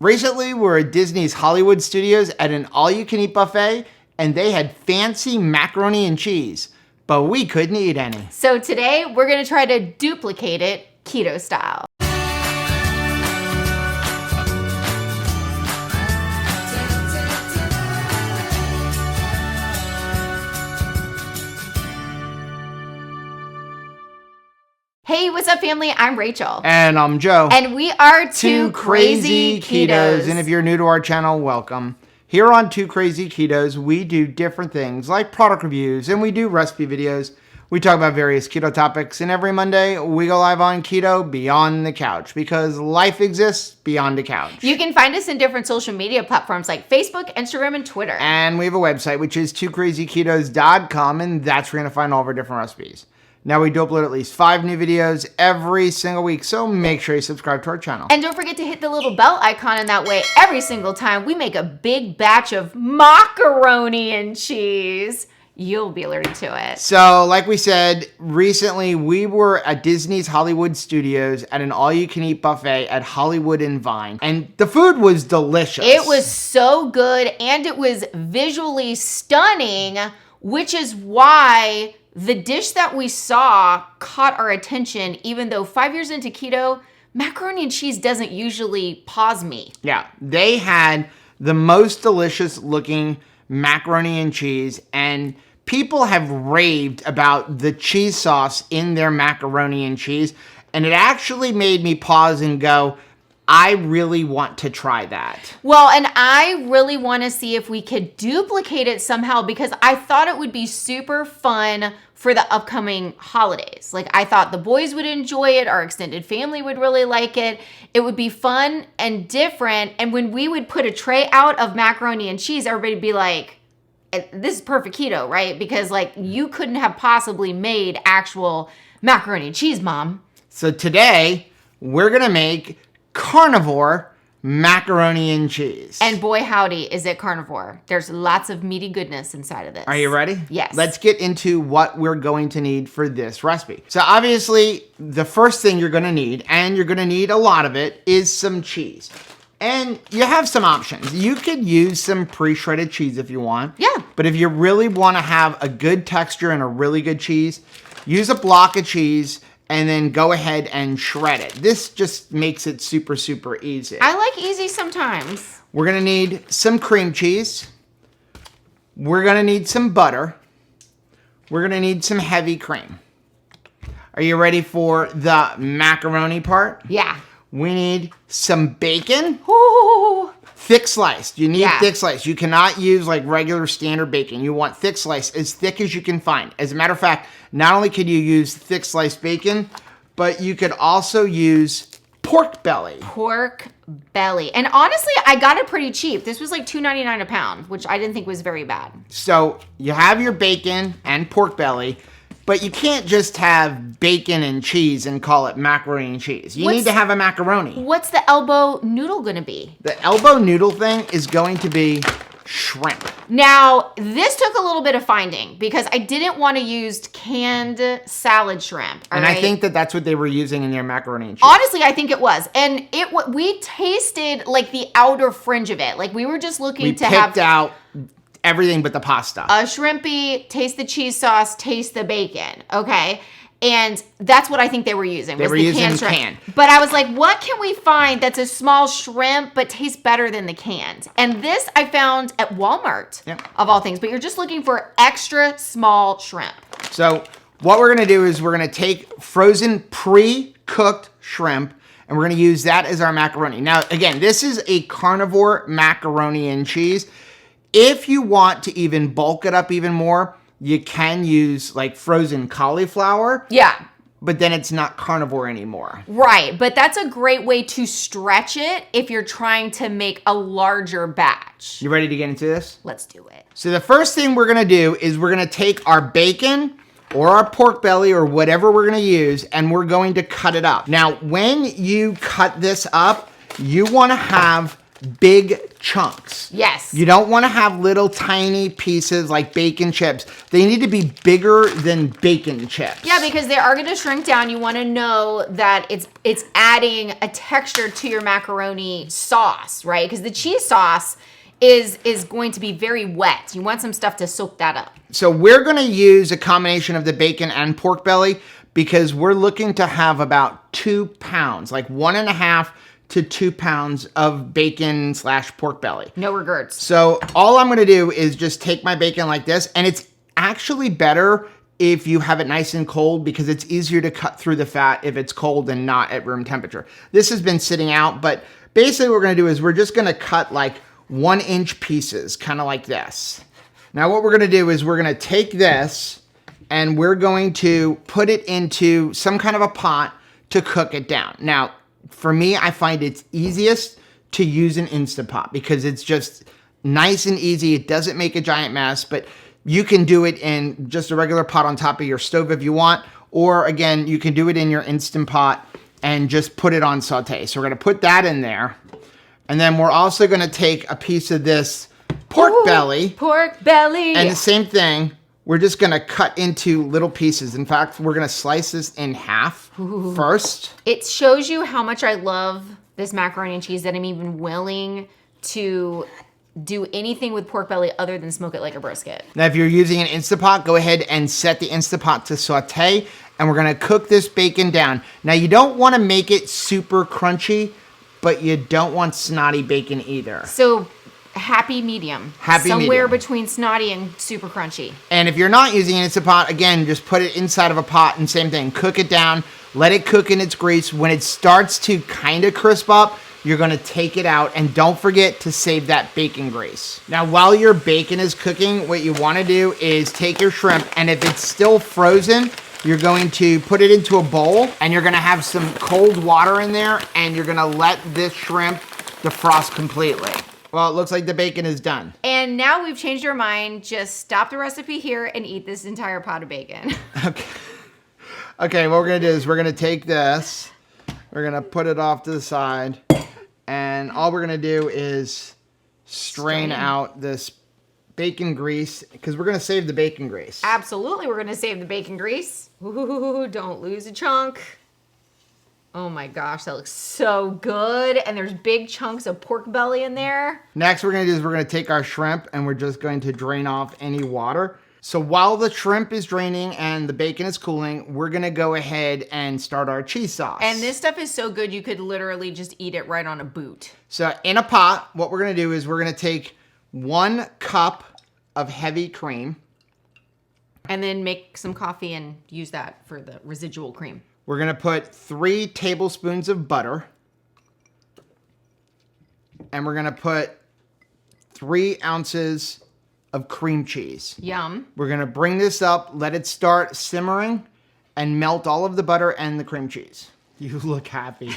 Recently, we were at Disney's Hollywood Studios at an all-you-can-eat buffet, and they had fancy macaroni and cheese, but we couldn't eat any. So today, we're gonna try to duplicate it keto style. Hey, what's up, family? I'm Rachel. And I'm Joe. And we are Two Crazy Ketos. And if you're new to our channel, welcome. Here on Two Crazy Ketos, we do different things like product reviews and we do recipe videos. We talk about various keto topics, and every Monday we go live on Keto Beyond the Couch because life exists beyond the couch. You can find us in different social media platforms like Facebook, Instagram, and Twitter. And we have a website, which is twocrazyketos.com, and that's where you're going to find all of our different recipes. Now, we do upload at least 5 new videos every single week, so make sure you subscribe to our channel. And don't forget to hit the little bell icon, and that way every single time we make a big batch of macaroni and cheese, you'll be alerted to it. So, like we said, recently we were at Disney's Hollywood Studios at an all-you-can-eat buffet at Hollywood and Vine, and the food was delicious. It was so good, and it was visually stunning, which is why the dish that we saw caught our attention, even though 5 years into keto, macaroni and cheese doesn't usually pause me. Yeah, they had the most delicious looking macaroni and cheese, and people have raved about the cheese sauce in their macaroni and cheese, and it actually made me pause and go, I really want to try that. Well, and I really want to see if we could duplicate it somehow, because I thought it would be super fun for the upcoming holidays. Like, I thought the boys would enjoy it. Our extended family would really like it. It would be fun and different. And when we would put a tray out of macaroni and cheese, everybody would be like, this is perfect keto, right? Because like, you couldn't have possibly made actual macaroni and cheese, Mom. So today we're going to make carnivore macaroni and cheese. And boy, howdy, is it carnivore. There's lots of meaty goodness inside of this. Are you ready? Yes. Let's get into what we're going to need for this recipe. So obviously, the first thing you're going to need, and you're going to need a lot of it, is some cheese. And you have some options. You could use some pre-shredded cheese if you want. Yeah. But if you really want to have a good texture and a really good cheese, use a block of cheese and then go ahead and shred it. This just makes it super, super easy. I like easy sometimes. We're gonna need some cream cheese. We're gonna need some butter. We're gonna need some heavy cream. Are you ready for the macaroni part? Yeah. We need some bacon. Ooh. Thick sliced. You need Yeah. thick sliced. You cannot use like regular standard bacon. You want thick sliced, as thick as you can find. As a matter of fact, not only could you use thick sliced bacon, but you could also use pork belly. Pork belly. And honestly, I got it pretty cheap. This was like $2.99 a pound, which I didn't think was very bad. So you have your bacon and pork belly, but you can't just have bacon and cheese and call it macaroni and cheese. You need to have a macaroni. What's the elbow noodle gonna be? The elbow noodle thing is going to be shrimp. Now, this took a little bit of finding because I didn't want to use canned salad shrimp. And I think that that's what they were using in their macaroni and cheese. Honestly, I think it was. And we tasted like the outer fringe of it. Like we were just looking to have... We picked out everything but the pasta. A shrimpy, taste the cheese sauce, taste the bacon, okay? And that's what I think they were using. They were using the can. But I was like, what can we find that's a small shrimp but tastes better than the canned? And this I found at Walmart, of all things. But you're just looking for extra small shrimp. So what we're going to do is we're going to take frozen pre-cooked shrimp, and we're going to use that as our macaroni. Now, again, this is a carnivore macaroni and cheese. If you want to even bulk it up even more, you can use like frozen cauliflower. Yeah. But then it's not carnivore anymore. Right. But that's a great way to stretch it if you're trying to make a larger batch. You ready to get into this? Let's do it. So the first thing we're going to do is we're going to take our bacon or our pork belly or whatever we're going to use, and we're going to cut it up. Now, when you cut this up, you want to have big chunks. Yes. You don't want to have little tiny pieces like bacon chips. They need to be bigger than bacon chips. Yeah, because they are going to shrink down. You want to know that it's adding a texture to your macaroni sauce, right? Because the cheese sauce is going to be very wet. You want some stuff to soak that up. So we're going to use a combination of the bacon and pork belly because we're looking to have about 2 pounds, like 1.5 to 2 pounds of bacon / pork belly. No regrets. So all I'm going to do is just take my bacon like this, and it's actually better if you have it nice and cold because it's easier to cut through the fat if it's cold and not at room temperature. This has been sitting out, but basically what we're going to do is we're just going to cut like 1-inch pieces, kind of like this. Now what we're going to do is we're going to take this and we're going to put it into some kind of a pot to cook it down. Now, for me, I find it's easiest to use an Instant Pot because it's just nice and easy. It doesn't make a giant mess, but you can do it in just a regular pot on top of your stove if you want, or again, you can do it in your Instant Pot and just put it on saute. So we're going to put that in there. And then we're also going to take a piece of this pork belly. Pork belly. And the same thing, we're just going to cut into little pieces. In fact, we're going to slice this in half first. It shows you how much I love this macaroni and cheese that I'm even willing to do anything with pork belly other than smoke it like a brisket. Now, if you're using an Instant Pot, go ahead and set the Instant Pot to saute. And we're going to cook this bacon down. Now, you don't want to make it super crunchy, but you don't want snotty bacon either. So happy medium. Somewhere between snotty and super crunchy. And if you're not using an Instant Pot, again, just put it inside of a pot and same thing. Cook it down. Let it cook in its grease. When it starts to kind of crisp up, you're going to take it out. And don't forget to save that bacon grease. Now, while your bacon is cooking, what you want to do is take your shrimp. And if it's still frozen, you're going to put it into a bowl and you're going to have some cold water in there and you're going to let this shrimp defrost completely. Well, it looks like the bacon is done. And now we've changed our mind. Just stop the recipe here and eat this entire pot of bacon. Okay, what we're going to do is we're going to take this, we're going to put it off to the side, and all we're going to do is strain out this bacon grease because we're going to save the bacon grease. Absolutely, we're going to save the bacon grease. Ooh, don't lose a chunk. Oh my gosh, that looks so good. And there's big chunks of pork belly in there. Next, we're going to do is we're going to take our shrimp and we're just going to drain off any water. So while the shrimp is draining and the bacon is cooling, we're going to go ahead and start our cheese sauce. And this stuff is so good, you could literally just eat it right on a boot. So in a pot, what we're going to do is we're going to take 1 cup of heavy cream. And then make some coffee and use that for the residual cream. We're going to put 3 tablespoons of butter. And we're going to put 3 ounces of cream cheese. Yum. We're going to bring this up, let it start simmering, and melt all of the butter and the cream cheese. You look happy.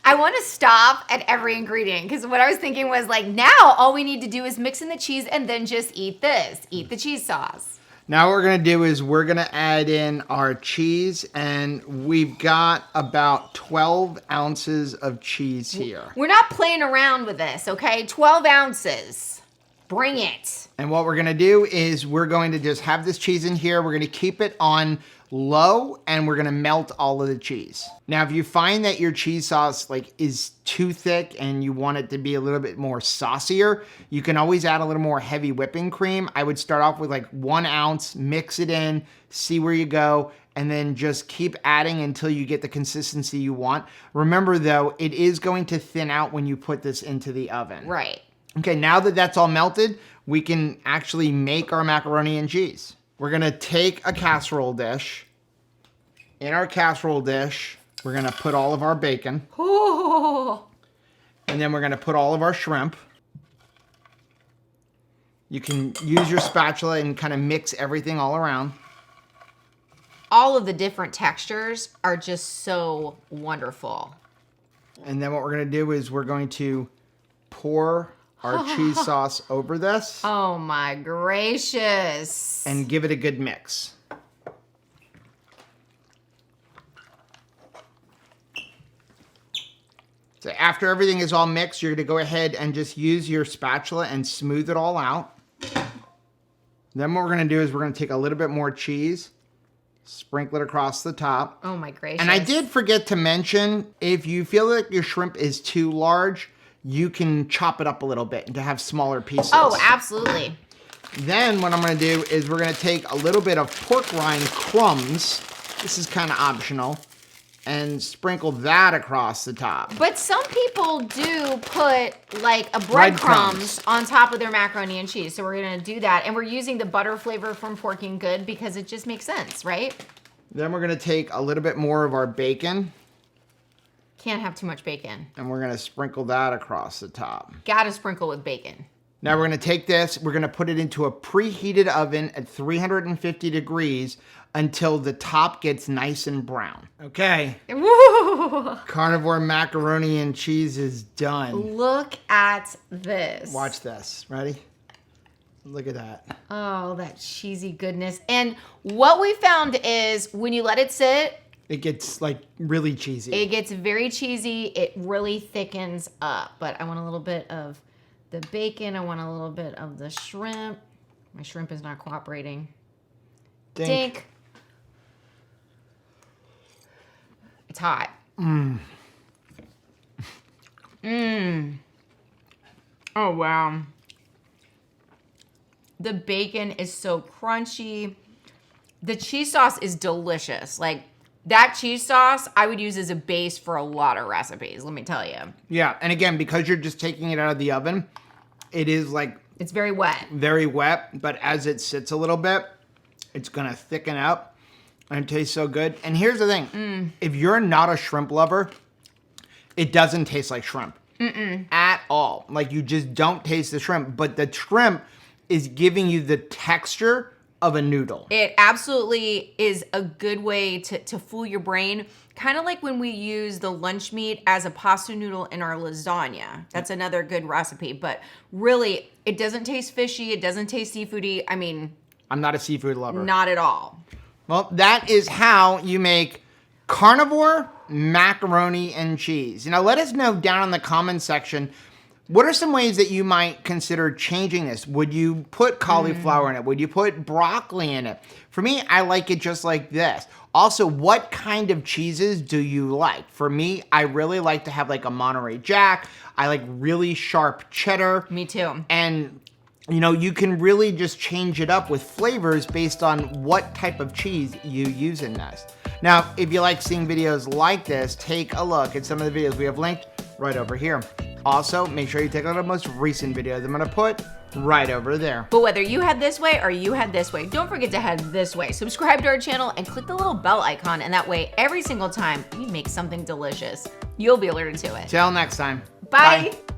I want to stop at every ingredient because what I was thinking was like, now all we need to do is mix in the cheese and then just eat this. Eat the cheese sauce. Now what we're going to do is we're going to add in our cheese, and we've got about 12 ounces of cheese here. We're not playing around with this, okay? 12 ounces. Bring it. And what we're going to do is we're going to just have this cheese in here. We're going to keep it on low and we're going to melt all of the cheese. Now, if you find that your cheese sauce is too thick and you want it to be a little bit more saucier, you can always add a little more heavy whipping cream. I would start off with 1 ounce, mix it in, see where you go, and then just keep adding until you get the consistency you want. Remember though, it is going to thin out when you put this into the oven. Right. Okay, now that that's all melted, we can actually make our macaroni and cheese. We're going to take a casserole dish. In our casserole dish, we're going to put all of our bacon. Oh. And then we're going to put all of our shrimp. You can use your spatula and kind of mix everything all around. All of the different textures are just so wonderful. And then what we're going to do is we're going to pour our cheese sauce over this. Oh my gracious. And give it a good mix. So after everything is all mixed, you're gonna go ahead and just use your spatula and smooth it all out. Then what we're gonna do is we're gonna take a little bit more cheese, sprinkle it across the top. Oh my gracious. And I did forget to mention, if you feel like your shrimp is too large, you can chop it up a little bit and to have smaller pieces. Oh, absolutely. Then what I'm gonna do is we're gonna take a little bit of pork rind crumbs. This is kind of optional. And sprinkle that across the top. But some people do put like a breadcrumbs on top of their macaroni and cheese. So we're gonna do that. And we're using the butter flavor from Pork and Good because it just makes sense, right? Then we're gonna take a little bit more of our bacon. Can't have too much bacon. And we're gonna sprinkle that across the top. Gotta sprinkle with bacon. Now we're gonna take this, we're gonna put it into a preheated oven at 350 degrees until the top gets nice and brown. Okay. Woo! Carnivore macaroni and cheese is done. Look at this. Watch this. Ready? Look at that. Oh, that cheesy goodness. And what we found is when you let it sit, it gets like really cheesy. It gets very cheesy. It really thickens up. But I want a little bit of the bacon. I want a little bit of the shrimp. My shrimp is not cooperating. Dink. It's hot. Oh, wow. The bacon is so crunchy. The cheese sauce is delicious. Like, that cheese sauce I would use as a base for a lot of recipes, let me tell you. Yeah, and again, because you're just taking it out of the oven, it is like... It's very wet. Very wet, but as it sits a little bit, it's gonna thicken up. And it tastes so good. And here's the thing. If you're not a shrimp lover, it doesn't taste like shrimp. At all. Like, you just don't taste the shrimp. But the shrimp is giving you the texture of a noodle. It absolutely is a good way to fool your brain. Kind of like when we use the lunch meat as a pasta noodle in our lasagna. That's another good recipe. But really, it doesn't taste fishy. It doesn't taste seafoody. I mean... I'm not a seafood lover. Not at all. Well, that is how you make carnivore macaroni and cheese. You know, let us know down in the comments section, what are some ways that you might consider changing this? Would you put cauliflower in it? Would you put broccoli in it? For me, I like it just like this. Also, what kind of cheeses do you like? For me, I really like to have like a Monterey Jack. I like really sharp cheddar. Me too. And you know, you can really just change it up with flavors based on what type of cheese you use in this. Now, if you like seeing videos like this, take a look at some of the videos we have linked right over here. Also, make sure you take a look at the most recent videos I'm gonna put right over there. But whether you head this way or you head this way, don't forget to head this way. Subscribe to our channel and click the little bell icon, and that way, every single time we make something delicious, you'll be alerted to it. Till next time. Bye. Bye.